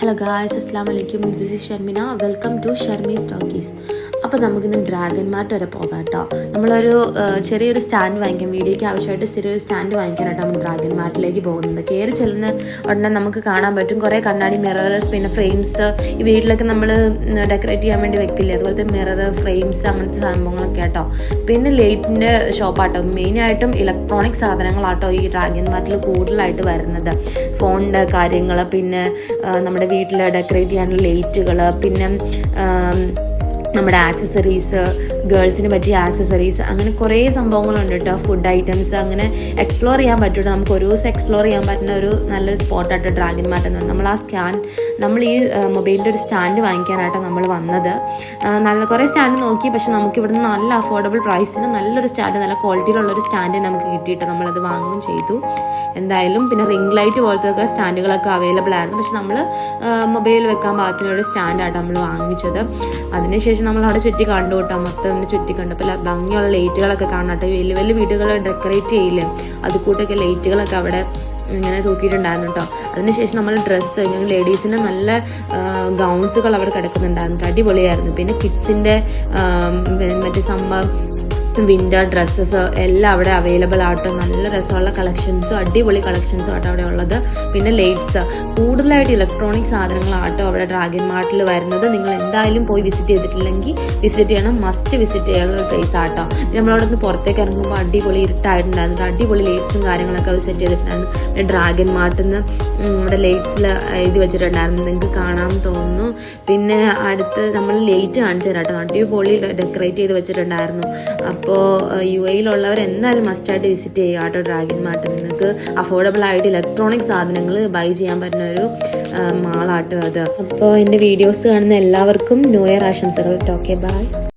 Hello guys, അസ്സലാമു അലൈക്കും. This is Sharmina. Welcome to Sharmi's talkies. അപ്പോൾ നമുക്കിന്ന് ഡ്രാഗൺ മാർട്ട് വരെ പോകാം കേട്ടോ. നമ്മളൊരു ചെറിയൊരു സ്റ്റാൻഡ് വാങ്ങിക്കാം, വീഡിയോയ്ക്ക് ആവശ്യമായിട്ട് ചെറിയൊരു സ്റ്റാൻഡ് വാങ്ങിക്കാനായിട്ടാണ് നമ്മൾ ഡ്രാഗൺ മാർട്ടിലേക്ക് പോകുന്നത്. കയറി ചെല്ലുന്ന ഉടനെ നമുക്ക് കാണാൻ പറ്റും കുറേ കണ്ണാടി, മിറേഴ്സ്, പിന്നെ ഫ്രെയിംസ്. ഈ വീട്ടിലൊക്കെ നമ്മൾ ഡെക്കറേറ്റ് ചെയ്യാൻ വേണ്ടി വെക്കില്ലേ, അതുപോലത്തെ മിറർ, ഫ്രെയിംസ്, അങ്ങനത്തെ സംഭവങ്ങളൊക്കെ കേട്ടോ. പിന്നെ ലൈറ്റിൻ്റെ ഷോപ്പാട്ടോ, മെയിനായിട്ടും ഇലക്ട്രോണിക് സാധനങ്ങളാട്ടോ ഈ ഡ്രാഗൺ മാർട്ടിൽ കൂടുതലായിട്ട് വരുന്നത്. ഫോണിൻ്റെ കാര്യങ്ങൾ, പിന്നെ നമ്മുടെ വീട്ടിൽ ഡെക്കറേറ്റ് ചെയ്യാനുള്ള ലൈറ്റുകൾ, പിന്നെ നമ്മുടെ ആക്സസറീസ്, ഗേൾസിന് പറ്റിയ ആക്സസറീസ്, അങ്ങനെ കുറേ സംഭവങ്ങളുണ്ട് കേട്ടോ. ഫുഡ് ഐറ്റംസ്, അങ്ങനെ എക്സ്പ്ലോർ ചെയ്യാൻ പറ്റും. നമുക്ക് ഒരു ദിവസം എക്സ്പ്ലോർ ചെയ്യാൻ പറ്റുന്ന ഒരു നല്ലൊരു സ്പോട്ടായിട്ട് ഡ്രാഗൺ മാർട്ട് എന്ന് പറഞ്ഞാൽ നമ്മൾ ഈ മൊബൈലിൻ്റെ ഒരു സ്റ്റാൻഡ് വാങ്ങിക്കാനായിട്ടാണ് നമ്മൾ വന്നത്. നല്ല കുറേ സ്റ്റാൻഡ് നോക്കി, പക്ഷെ നമുക്ക് ഇവിടുന്ന് നല്ല അഫോർഡബിൾ പ്രൈസിന് നല്ലൊരു സ്റ്റാൻഡ്, നല്ല ക്വാളിറ്റിയിലുള്ളൊരു സ്റ്റാൻഡ് നമുക്ക് കിട്ടിയിട്ട് നമ്മളത് വാങ്ങുകയും ചെയ്തു എന്തായാലും. പിന്നെ റിംഗ് ലൈറ്റ് പോലത്തെ സ്റ്റാൻഡുകളൊക്കെ അവൈലബിൾ ആയിരുന്നു, പക്ഷെ നമ്മൾ മൊബൈൽ വെക്കാൻ പാകത്തിനൊരു സ്റ്റാൻഡായിട്ട് നമ്മൾ വാങ്ങിച്ചത്. അതിനുശേഷം നമ്മൾ അവിടെ ചുറ്റി കണ്ടു കേട്ടോ, മൊത്തം ചുറ്റി കണ്ടു. അപ്പോൾ ഭംഗിയുള്ള ലൈറ്റുകളൊക്കെ കാണാട്ടെ, വലിയ വലിയ വീടുകൾ ഡെക്കറേറ്റ് ചെയ്യില്ലേ, അതുകൂട്ടൊക്കെ ലൈറ്റുകളൊക്കെ അവിടെ ഇങ്ങനെ തൂക്കിയിട്ടുണ്ടായിരുന്നു കേട്ടോ. അതിനുശേഷം നമ്മൾ ഡ്രസ്സ്, ഞങ്ങൾ ലേഡീസിന് നല്ല ഗൗൺസുകൾ അവിടെ കിടക്കുന്നുണ്ടായിരുന്നു, അടിപൊളിയായിരുന്നു. പിന്നെ കിഡ്സിൻ്റെ മറ്റേ സംഭവം, വിൻ്റർ ഡ്രസ്സസ് എല്ലാം അവിടെ അവൈലബിൾ ആട്ടോ. നല്ല രസമുള്ള കളക്ഷൻസും അടിപൊളി കളക്ഷൻസും ആട്ടോ അവിടെ ഉള്ളത്. പിന്നെ ലൈറ്റ്സ്, കൂടുതലായിട്ട് ഇലക്ട്രോണിക് സാധനങ്ങളാട്ടോ അവിടെ ഡ്രാഗൺ മാർട്ടിൽ വരുന്നത്. നിങ്ങൾ എന്തായാലും പോയി വിസിറ്റ് ചെയ്തിട്ടില്ലെങ്കിൽ വിസിറ്റ് ചെയ്യണം, മസ്റ്റ് വിസിറ്റ് ചെയ്യാനുള്ള പ്ലേസ് ആട്ടോ. നമ്മളവിടെ നിന്ന് പുറത്തേക്ക് ഇറങ്ങുമ്പോൾ അടിപൊളി ഇരുട്ടായിട്ടുണ്ടായിരുന്നു, അടിപൊളി ലൈറ്റ്സും കാര്യങ്ങളൊക്കെ അവർ സെറ്റ് ചെയ്തിട്ടുണ്ടായിരുന്നു. പിന്നെ ഡ്രാഗൺ മാർട്ടിൽ നിന്ന് നമ്മുടെ ലൈറ്റ്സിൽ എഴുതി വെച്ചിട്ടുണ്ടായിരുന്നു, നിങ്ങൾക്ക് കാണാൻ തോന്നുന്നു. പിന്നെ അടുത്ത് നമ്മൾ ലൈറ്റ് കാണിച്ചു തരാം കേട്ടോ, അടിപൊളി ഡെക്കറേറ്റ് ചെയ്ത് വെച്ചിട്ടുണ്ടായിരുന്നു. അപ്പോൾ UAE-ലുള്ളവർ എന്തായാലും മസ്റ്റായിട്ട് വിസിറ്റ് ചെയ്യുക കേട്ടോ ഡ്രാഗൺ മാർട്ട്. നിങ്ങൾക്ക് അഫോർഡബിൾ ആയിട്ട് ഇലക്ട്രോണിക് സാധനങ്ങൾ ബൈ ചെയ്യാൻ പറ്റുന്ന ഒരു മാളാട്ടോ അത്. അപ്പോൾ എൻ്റെ വീഡിയോസ് കാണുന്ന എല്ലാവർക്കും ന്യൂ ഇയർ ആശംസകൾ. Okay, by.